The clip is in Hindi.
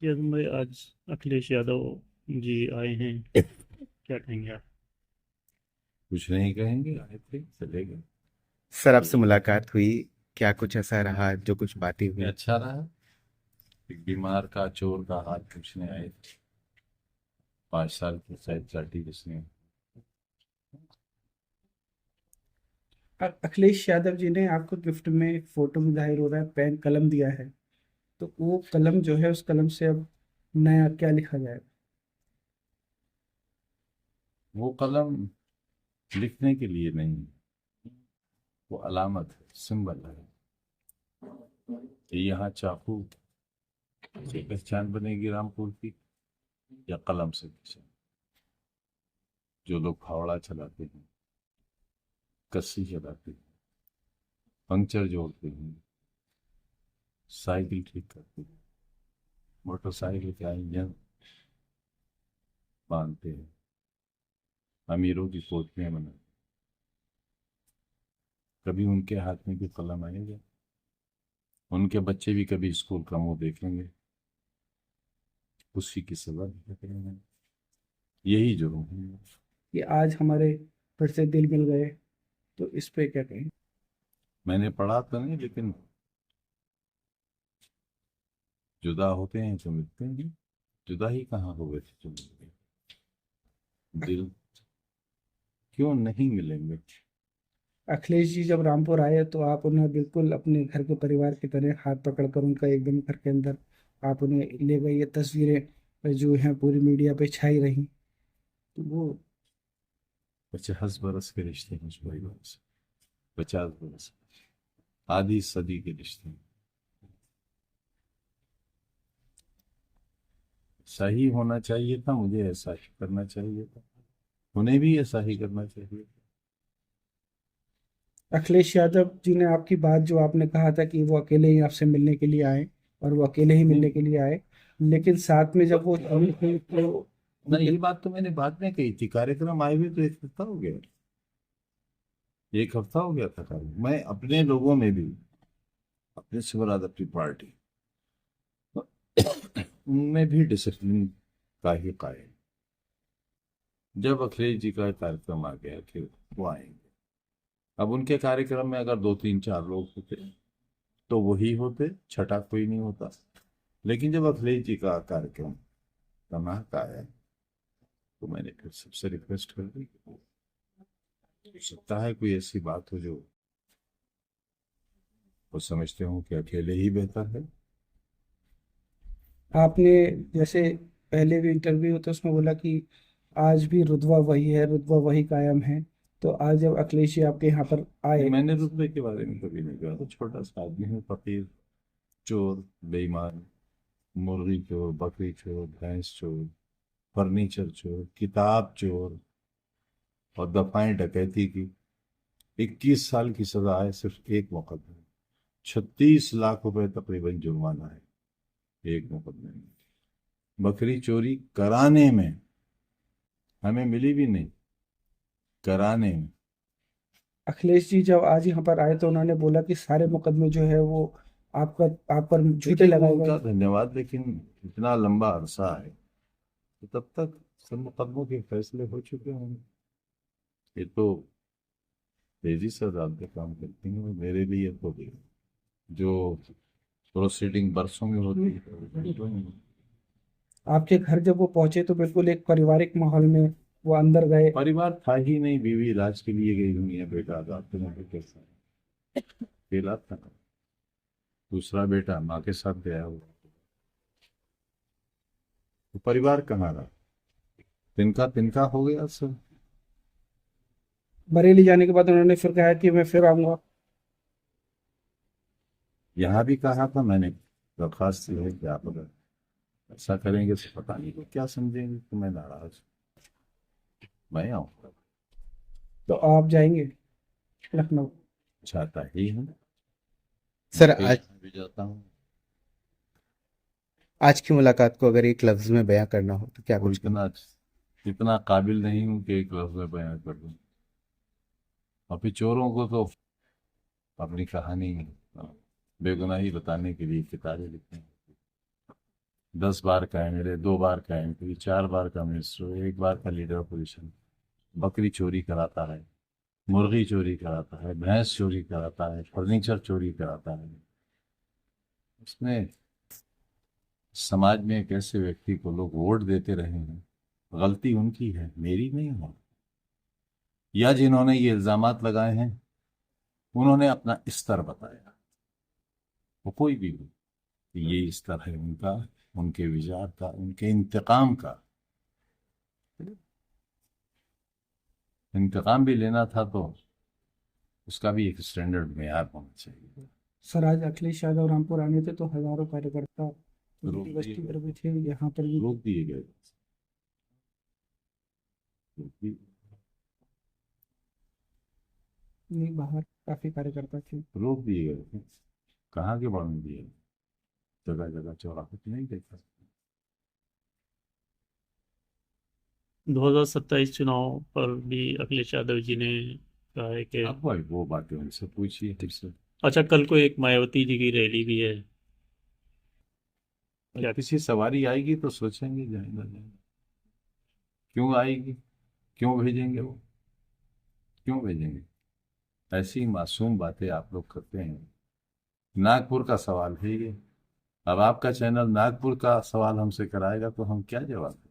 जैसे भाई आज अखिलेश यादव जी आए हैं, क्या कहेंगे आप? कुछ नहीं कहेंगे, आए थे चले गए। सर आपसे मुलाकात हुई, क्या कुछ ऐसा रहा जो कुछ बातें हुई? अच्छा रहा। एक बीमार का चोर का हाथ पूछने आए थे, 5 साल की शायद चाटी जिसने। अखिलेश यादव जी ने आपको गिफ्ट में एक फोटो में जाहिर हो रहा है पेन कलम दिया है, तो वो कलम जो है उस कलम से अब नया क्या लिखा जाएगा? वो कलम लिखने के लिए नहीं, वो अलामत है, सिंबल है कि यहाँ चाकू से पहचान बनेगी रामपुर की या कलम से पहचान। जो लोग फावड़ा चलाते हैं, कस्सी चलाते हैं, पंक्चर जोड़ते हैं, साइकिल ठीक करते हैं, मोटरसाइकिल का इंजन बांधते हैं, अमीरों की कोठियां बनाते हैं, कभी उनके हाथ में भी कलम आएगा, उनके बच्चे भी कभी स्कूल का मुंह देखेंगे, उसी की सजा करेंगे। यही जुर्म है। कि आज हमारे फिर से दिल मिल गए, तो इस पे क्या कहें? मैंने पढ़ा तो नहीं, लेकिन जुदा होते हैं तो मिलते हैं। जुदा ही कहाँ हो गए थे जो मिलते? दिल क्यों नहीं मिलेंगे? अखिलेश जी जब रामपुर आए तो आप उन्हें बिल्कुल अपने घर के परिवार की तरह हाथ पकड़कर उनका एकदम घर के अंदर आप उन्हें ले गए। ये तस्वीरें जो हैं पूरी मीडिया पे छाई रही, तो वो 50 बरस के रिश्ते हैं उस परिवार से, 50 बरस, आधी सदी के रिश्ते। सही होना चाहिए था, मुझे ऐसा ही करना चाहिए था, उन्हें भी ऐसा ही करना चाहिए था। अखिलेश यादव जी ने आपकी बात जो आपने कहा था कि वो अकेले ही आपसे मिलने के लिए आए, और वो अकेले ही मिलने के लिए आए, लेकिन साथ में जब वो शामिल हुए तो नहीं, ये बात तो मैंने बाद में कही थी। कार्यक्रम आए हुए तो 1 हफ्ता हो गया, 1 हफ्ता हो गया था कार्यक्रम। मैं अपने लोगों में भी, अपने शिवराज अपनी पार्टी उनमें भी डिसिप्लिन का ही कायम। जब अखिलेश जी का कार्यक्रम आ गया फिर वो आएंगे। अब उनके कार्यक्रम में अगर 2 3 4 लोग होते तो वही होते, छठा कोई नहीं होता। लेकिन जब अखिलेश जी का कार्यक्रम तमाक आया तो मैंने फिर सबसे रिक्वेस्ट कर दी, हो सकता है कोई ऐसी बात हो जो वो समझते हो कि अकेले ही बेहतर है। आपने जैसे पहले भी इंटरव्यू होता उसमें बोला कि आज भी रुतबा वही है, रुतबा वही कायम है। तो आज जब अखिलेश जी आपके यहाँ पर आए, मैंने रुतबे के बारे में कभी नहीं कहा। तो छोटा सा आदमी हूँ, फकीर, चोर, बेईमान, मुर्गी चोर, बकरी चोर, भैंस चोर, फर्नीचर चोर, किताब चोर, और दफाएं डकैती की। 21 साल की सजा है सिर्फ एक मुकदमे, 36 लाख रुपए तकरीबन जुर्माना है एक मुकदमे में। बकरी चोरी कराने में हमें मिली भी नहीं, कराने में। अखिलेश जी जब आज यहाँ पर आए तो उन्होंने बोला कि सारे मुकदमे जो है वो आपका आप पर झूठे देखिए, लगाए उनका गए। धन्यवाद, लेकिन इतना लंबा अरसा है तो तब तक सब मुकदमों के फैसले हो चुके होंगे। ये तो तेजी से अदालतें काम करती हैं, मेरे लिए तो जो प्रोसीडिंग बरसों में होती है। आपके घर जब वो पहुंचे तो बिल्कुल एक पारिवारिक माहौल में वो अंदर गए। परिवार था ही नहीं, बीवी इलाज के लिए गई हुई है, बेटा अदालत में कैसा है, अकेला था। दूसरा बेटा माँ के साथ गया हुआ, तो परिवार कहाँ रहा? तिनका तिनका हो गया सब। बरेली जाने के बाद उन्होंने फिर कहा कि मैं फिर आऊंगा। यहाँ भी कहा था मैंने, दरखास्त ये है कि आप अगर ऐसा करेंगे तो पता नहीं वो क्या समझेंगे कि मैं नाराज, मैं आऊँगा, तो आप जाएंगे लखनऊ? चाहता ही हूँ, सर मैं आज भी जाता हूँ। आज की मुलाकात को अगर एक लफ्ज में बयां करना हो तो क्या वो कुछ इतना इतना काबिल नहीं हूँ कि एक लफ्ज में बयान कर दूँ। अभी चोरों को तो अपनी कहानी बेगुनाही बताने के लिए किताबें लिखते हैं। 10 बार का एमएलए, 2 बार का एमपी, 4 बार का मिनिस्टर, 1 बार का लीडर अपोजिशन, बकरी चोरी कराता है, मुर्गी चोरी कराता है, भैंस चोरी कराता है, फर्नीचर चोरी कराता है। उसमें समाज में एक ऐसे व्यक्ति को लोग वोट देते रहे हैं, गलती उनकी है, मेरी नहीं है। या जिन्होंने ये इल्जामात लगाए हैं उन्होंने अपना स्तर बताया, वो कोई भी हो, कि ये स्तर है उनका, उनके विचार का, उनके इंतकाम का। इंतकाम भी लेना था तो उसका भी एक स्टैंडर्ड मेयार होना चाहिए। सर आज अखिलेश यादव रामपुर आने थे तो हजारों कार्यकर्ता रोक यूनिवर्सिटी दिए पर भी थे, यहाँ पर भी। रोक दिए गए, रोक दिए, नहीं, बाहर काफी कार्यकर्ता थे। रोक दिए गए थे। कहाँ के बढ़ने दिए, जगह जगह चौराहे पे नहीं देखा। 2027 चुनाव पर भी अखिलेश यादव जी ने कहा है कि अब भाई वो बातें उनसे पूछिए, हमसे। अच्छा, कल को एक मायावती जी की रैली भी है, क्या? किसी सवारी आएगी तो सोचेंगे जाएगा जाएगा, क्यों आएगी, क्यों भेजेंगे वो, क्यों भेजेंगे? ऐसी मासूम बातें आप लोग करते हैं। नागपुर का सवाल है ये, अब आपका चैनल नागपुर का सवाल हमसे कराएगा तो हम क्या जवाब दें?